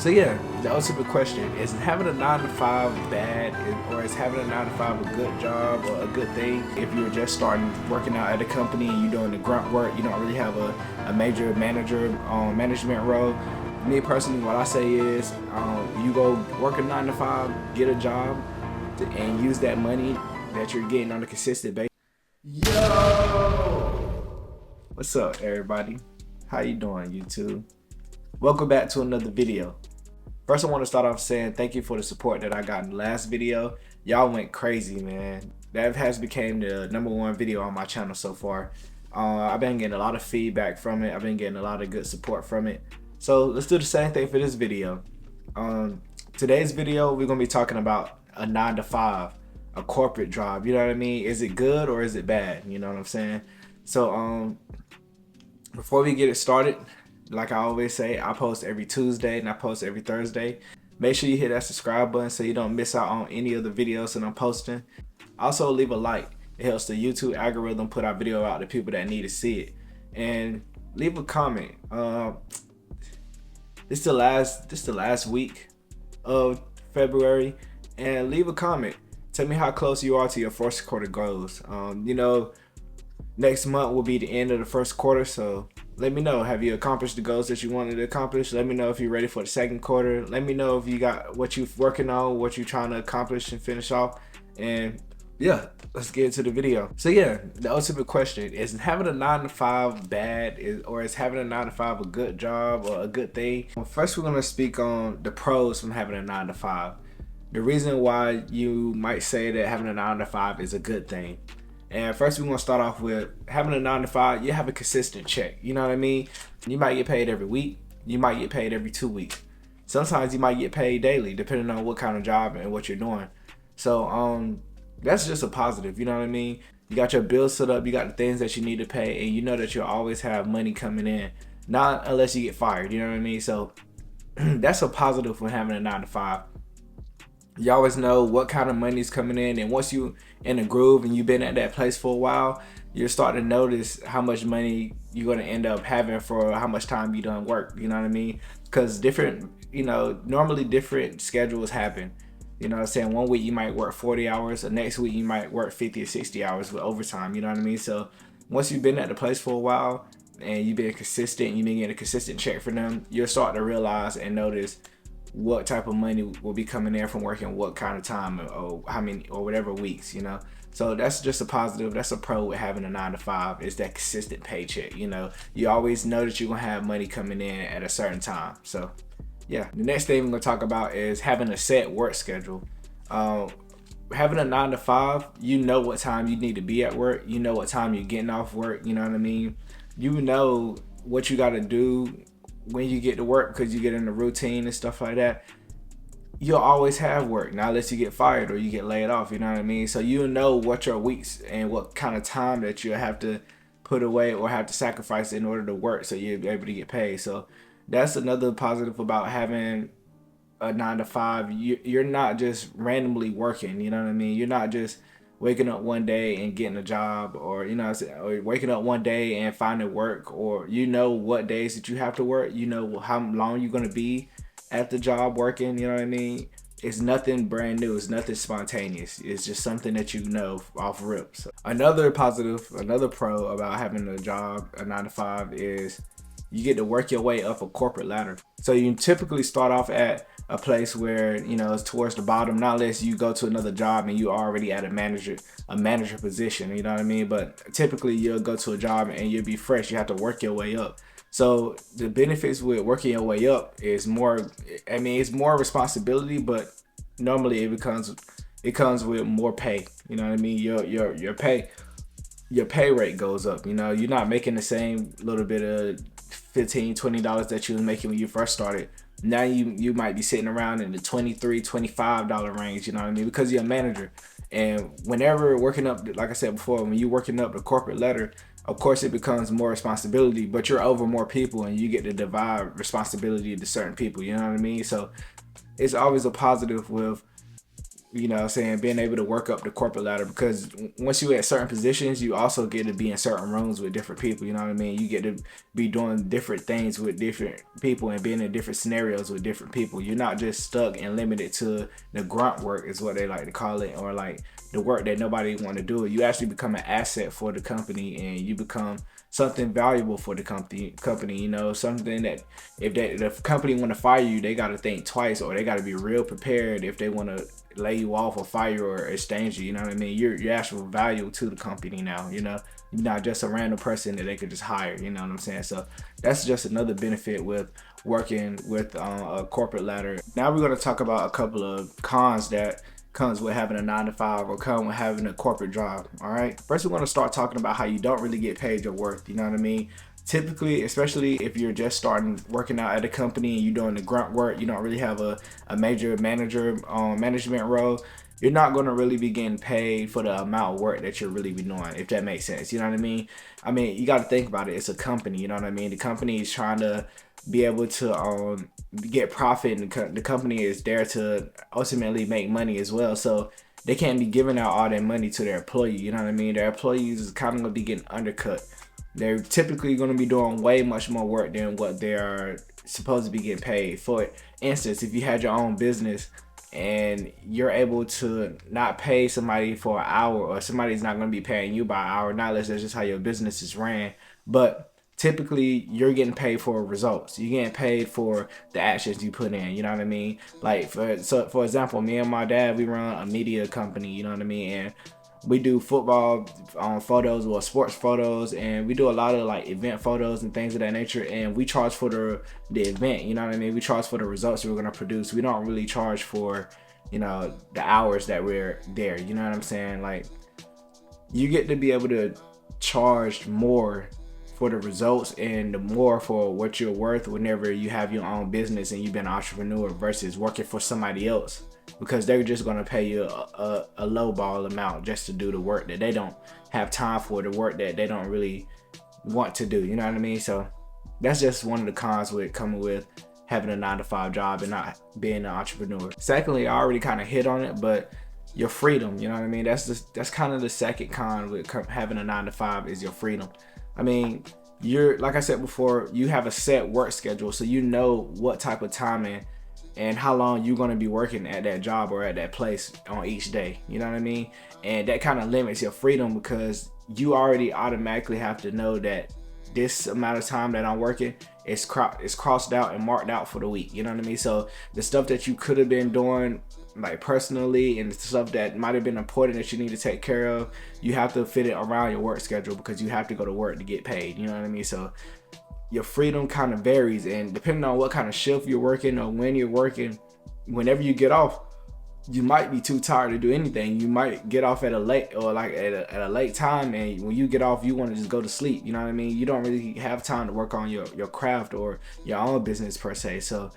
So yeah, the ultimate question is having a 9 to 5 bad, or is having a 9 to 5 a good job or a good thing? If you're just starting working out at a company and you're doing the grunt work, you don't really have a major management role. Me personally, what I say is you go work a 9 to 5, get a job, and use that money that you're getting on a consistent basis. Yo! What's up, everybody? How you doing, YouTube? Welcome back to another video. First, I want to start off saying thank you for the support that I got in the last video. Y'all went crazy, man. That has become the #1 video on my channel so far. I've been getting a lot of feedback from it. I've been getting a lot of good support from it. So let's do the same thing for this video. Today's video, we're going to be talking about a 9 to 5, a corporate job. You know what I mean? Is it good or is it bad? You know what I'm saying? So before we get it started, like I always say, I post every Tuesday and I post every Thursday. Make sure you hit that subscribe button so you don't miss out on any of the videos that I'm posting. Also, leave a like. It helps the YouTube algorithm put our video out to people that need to see it. And leave a comment. This the last week of February, and leave a comment. Tell me how close you are to your first quarter goals. You know, next month will be the end of the first quarter, so let me know, have you accomplished the goals that you wanted to accomplish? Let me know if you're ready for the second quarter. Let me know if you got what you're working on, what you're trying to accomplish and finish off. And yeah, let's get into the video. So yeah, the ultimate question is having a 9 to 5 bad, or is having a 9 to 5 a good job or a good thing? Well, first we're gonna speak on the pros from having a 9 to 5. The reason why you might say that having a 9 to 5 is a good thing. And first we're gonna start off with having a 9 to 5, you have a consistent check. You know what I mean? You might get paid every week, you might get paid every 2 weeks. Sometimes you might get paid daily, depending on what kind of job and what you're doing. So that's just a positive, you know what I mean? You got your bills set up, you got the things that you need to pay, and you know that you'll always have money coming in. Not unless you get fired, you know what I mean? So that's a positive when having a 9 to 5. You always know what kind of money is coming in, and once you in a groove and you've been at that place for a while, you're starting to notice how much money you're going to end up having for how much time you done work. You know what I mean? Because normally different schedules happen. You know what I'm saying? One week you might work 40 hours, the next week you might work 50 or 60 hours with overtime. You know what I mean? So once you've been at the place for a while and you've been consistent, you've been getting a consistent check for them, you'll start to realize and notice what type of money will be coming in from working what kind of time, or how many, or whatever weeks, you know. So that's just a positive. That's a pro with having a 9 to 5, is that consistent paycheck. You know, you always know that you're gonna have money coming in at a certain time. So yeah, the next thing we're gonna talk about is having a set work schedule. Having a 9 to 5, you know what time you need to be at work, you know what time you're getting off work, you know what I mean? You know what you gotta do when you get to work, because you get in the routine and stuff like that. You'll always have work, not unless you get fired or you get laid off, you know what I mean? So you know what your weeks and what kind of time that you have to put away or have to sacrifice in order to work, so you'll be able to get paid. So that's another positive about having a 9 to 5. You're not just randomly working, you know what I mean? You're not just waking up one day and getting a job, or or waking up one day and finding work, or you know what days that you have to work, you know how long you're going to be at the job working, you know what I mean? It's nothing brand new, it's nothing spontaneous, it's just something that you know off rip. So another positive, another pro about having a job, a 9 to 5, is you get to work your way up a corporate ladder. So you typically start off at a place where, you know, it's towards the bottom, not unless you go to another job and you're already at a manager position, you know what I mean? But typically you'll go to a job and you'll be fresh. You have to work your way up. So the benefits with working your way up is more, I mean, it's more responsibility, but normally it comes with more pay. You know what I mean? Your pay rate goes up. You know, you're not making the same little bit of $15-$20 that you was making when you first started. Now you might be sitting around in the $23-$25 range, you know what I mean? Because you're a manager. And whenever working up, like I said before, when you're working up the corporate ladder, of course it becomes more responsibility, but you're over more people and you get to divide responsibility to certain people, you know what I mean? So it's always a positive with you know what I'm saying, being able to work up the corporate ladder, because once you at certain positions, you also get to be in certain rooms with different people, you know what I mean? You get to be doing different things with different people and being in different scenarios with different people. You're not just stuck and limited to the grunt work is what they like to call it, or like the work that nobody want to do. You actually become an asset for the company, and you become something valuable for the company, you know, something that if the company want to fire you, they got to think twice, or they got to be real prepared if they want to lay you off or fire you or exchange you. You know what I mean? You're actual value to the company now. You know, you're not just a random person that they could just hire. You know what I'm saying? So that's just another benefit with working with a corporate ladder. Now we're gonna talk about a couple of cons that comes with having a 9 to 5 or come with having a corporate job. All right. First, we're gonna start talking about how you don't really get paid your worth. You know what I mean? Typically, especially if you're just starting working out at a company and you're doing the grunt work, you don't really have a major management role, you're not going to really be getting paid for the amount of work that you're really be doing, if that makes sense. You know what I mean, you got to think about it. It's a company. You know what I mean? The company is trying to be able to get profit, and the company is there to ultimately make money as well. So they can't be giving out all that money to their employee. You know what I mean? Their employees is kind of going to be getting undercut. They're typically going to be doing way much more work than what they are supposed to be getting paid. For instance, if you had your own business and you're able to not pay somebody for an hour, or somebody's not going to be paying you by an hour, not unless that's just how your business is ran. But typically you're getting paid for results. You're getting paid for the actions you put in. You know what I mean? Like for example, me and my dad, we run a media company. You know what I mean? And we do football photos or sports photos, and we do a lot of like event photos and things of that nature, and we charge for the event. You know what I mean? We charge for the results we're going to produce. We don't really charge for, you know, the hours that we're there. You know what I'm saying? Like, you get to be able to charge more for the results and the more for what you're worth whenever you have your own business and you've been an entrepreneur, versus working for somebody else, because they're just going to pay you a low ball amount just to do the work that they don't have time for, the work that they don't really want to do. You know what I mean? So that's just one of the cons with coming with having a 9 to 5 job and not being an entrepreneur. Secondly, I already kind of hit on it, but your freedom. You know what I mean? That's kind of the second con with having a 9 to 5 is your freedom. I mean, you're, like I said before, you have a set work schedule, so you know what type of timing and how long you're going to be working at that job or at that place on each day. You know what I mean? And that kind of limits your freedom, because you already automatically have to know that this amount of time that I'm working is crossed out and marked out for the week. You know what I mean? So the stuff that you could have been doing like personally, and the stuff that might have been important that you need to take care of, you have to fit it around your work schedule, because you have to go to work to get paid. You know what I mean? So your freedom kind of varies, and depending on what kind of shift you're working or when you're working, whenever you get off, you might be too tired to do anything. You might get off at a late or like at a late time, and when you get off, you want to just go to sleep. You know what I mean? You don't really have time to work on your craft or your own business per se. So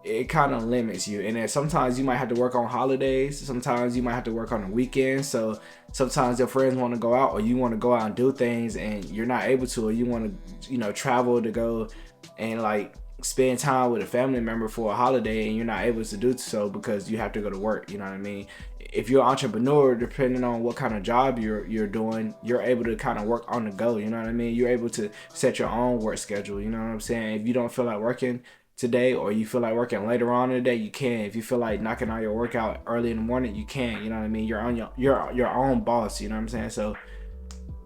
it kind of limits you. And then sometimes you might have to work on holidays. Sometimes you might have to work on the weekends. So sometimes your friends want to go out, or you want to go out and do things, and you're not able to, or you want to, you know, travel to go and like spend time with a family member for a holiday, and you're not able to do so because you have to go to work. You know what I mean? If you're an entrepreneur, depending on what kind of job you're doing, you're able to kind of work on the go. You know what I mean? You're able to set your own work schedule. You know what I'm saying? If you don't feel like working today, or you feel like working later on in the day, you can. If you feel like knocking out your workout early in the morning, you can. You know what I mean? You're on your own boss. You know what I'm saying? So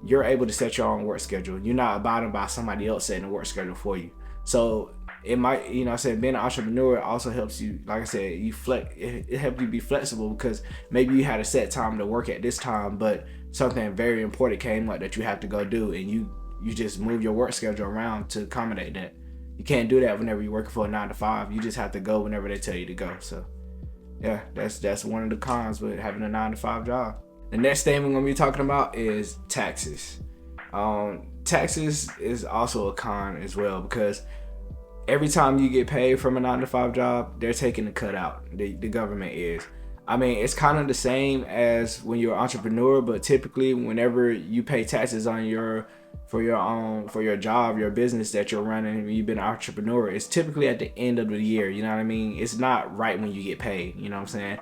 you're able to set your own work schedule. You're not abiding by somebody else setting the work schedule for you. So it might, you know what I'm saying, being an entrepreneur also helps you, like I said, it helps you be flexible, because maybe you had a set time to work at this time, but something very important came up that you have to go do, and you just move your work schedule around to accommodate that. You can't do that whenever you're working for a 9 to 5. You just have to go whenever they tell you to go. So yeah, that's one of the cons with having a 9 to 5 job. The next thing we're gonna be talking about is taxes. Taxes is also a con as well, because every time you get paid from a 9 to 5 job, they're taking a cut out. The government is. I mean, it's kind of the same as when you're an entrepreneur, but typically whenever you pay taxes on for your job, your business that you're running, when you've been an entrepreneur, it's typically at the end of the year. You know what I mean? It's not right when you get paid. You know what I'm saying?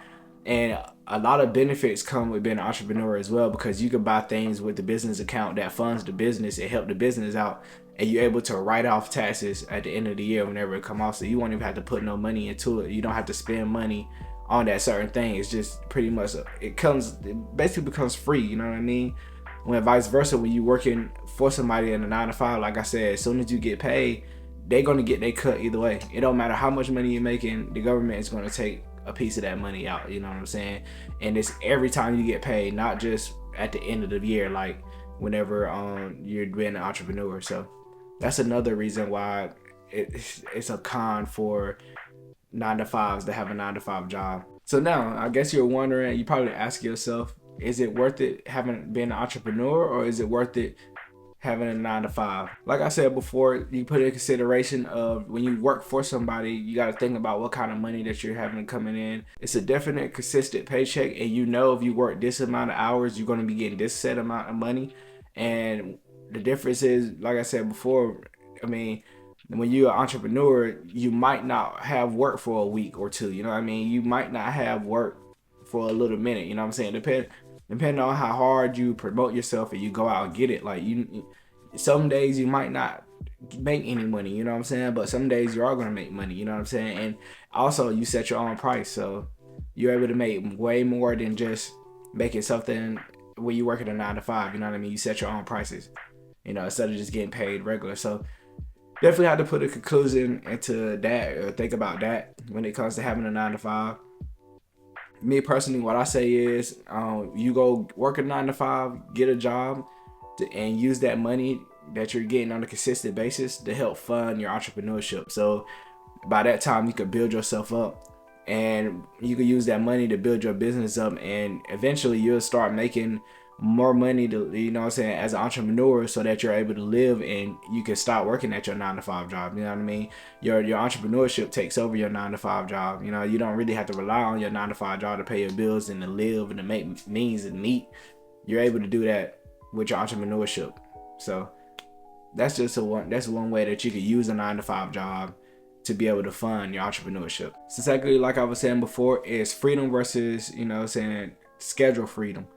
And a lot of benefits come with being an entrepreneur as well, because you can buy things with the business account that funds the business and help the business out, and you're able to write off taxes at the end of the year whenever it come off. So you won't even have to put no money into it. You don't have to spend money on that certain thing. It's just pretty much, it basically becomes free, you know what I mean? When vice versa, when you working for somebody in a 9 to 5, like I said, as soon as you get paid, they're gonna get their cut either way. It don't matter how much money you're making, the government is gonna take a piece of that money out, you know what I'm saying? And it's every time you get paid, not just at the end of the year, like whenever you're being an entrepreneur. So that's another reason why it's a con for 9 to 5s to have a 9 to 5 job. So now I guess you're wondering, you probably ask yourself, is it worth it having been an entrepreneur, or is it worth it having a 9 to 5? Like I said before, you put in consideration of when you work for somebody, you got to think about what kind of money that you're having coming in. It's a definite consistent paycheck, and you know if you work this amount of hours, you're going to be getting this set amount of money. And the difference is, like I said before, I mean, when you're an entrepreneur, you might not have work for a week or two, you know what I mean? You might not have work for a little minute, you know what I'm saying? Depending on how hard you promote yourself and you go out and get it. Like, some days you might not make any money, you know what I'm saying? But some days you are going to make money, you know what I'm saying? And also you set your own price, so you're able to make way more than just making something when you work at a 9 to 5, you know what I mean? You set your own prices, you know, instead of just getting paid regular. So definitely have to put a conclusion into that, or think about that when it comes to having a 9 to 5. Me personally, what I say is, you go work a 9 to 5, get a job, and use that money that you're getting on a consistent basis to help fund your entrepreneurship. So by that time, you can build yourself up, and you can use that money to build your business up, and eventually you'll start making more money to, you know what I'm saying, as an entrepreneur, so that you're able to live and you can start working at your 9 to 5 job. You know what I mean? Your entrepreneurship takes over your 9 to 5 job. You know, you don't really have to rely on your 9 to 5 job to pay your bills and to live and to make means and meet. You're able to do that with your entrepreneurship. So that's one way that you could use a 9 to 5 job to be able to fund your entrepreneurship. So secondly, like I was saying before, is freedom versus, you know what I'm saying, schedule freedom.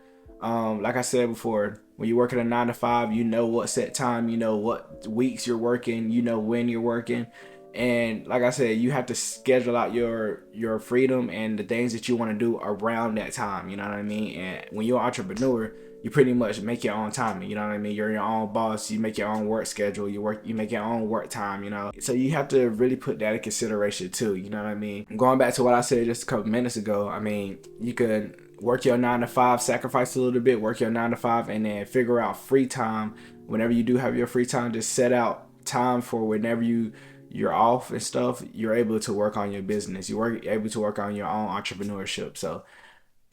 Like I said before, when you work at a 9 to 5, you know what set time, you know what weeks you're working, you know when you're working. And like I said, you have to schedule out your freedom and the things that you want to do around that time, you know what I mean? And when you're an entrepreneur, you pretty much make your own timing, you know what I mean? You're your own boss, you make your own work schedule, you make your own work time, you know? So you have to really put that in consideration too, you know what I mean? Going back to what I said just a couple minutes ago, I mean, you could work your 9 to 5, sacrifice a little bit, work your 9 to 5, and then figure out free time. Whenever you do have your free time, just set out time for whenever you're off and stuff, you're able to work on your business. You're able to work on your own entrepreneurship. So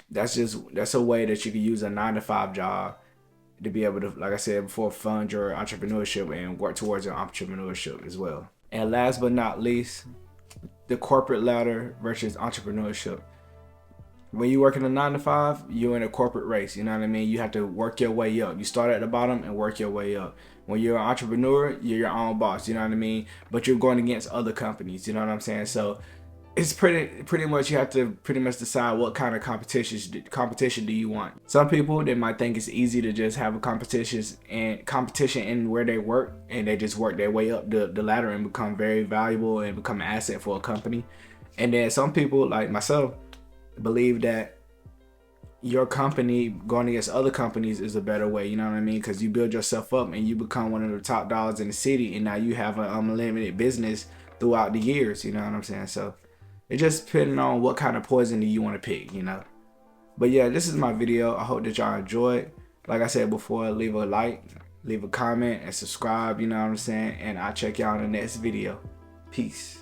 that's a way that you can use a 9 to 5 job to be able to, like I said before, fund your entrepreneurship and work towards your entrepreneurship as well. And last but not least, the corporate ladder versus entrepreneurship. When you work in a 9 to 5, you're in a corporate race, you know what I mean? You have to work your way up. You start at the bottom and work your way up. When you're an entrepreneur, you're your own boss, you know what I mean? But you're going against other companies, you know what I'm saying? So it's pretty much, you have to pretty much decide what kind of competition do you want. Some people, they might think it's easy to just have a competition in where they work, and they just work their way up the ladder and become very valuable and become an asset for a company. And then some people, like myself, believe that your company going against other companies is a better way, you know what I mean? Because you build yourself up and you become one of the top dogs in the city, and now you have an unlimited business throughout the years, you know what I'm saying? So it just depending on what kind of poison do you want to pick, you know? But yeah, this is my video. I hope that y'all enjoyed. Like I said before, leave a like, leave a comment, and subscribe, you know what I'm saying? And I'll check y'all in the next video. Peace.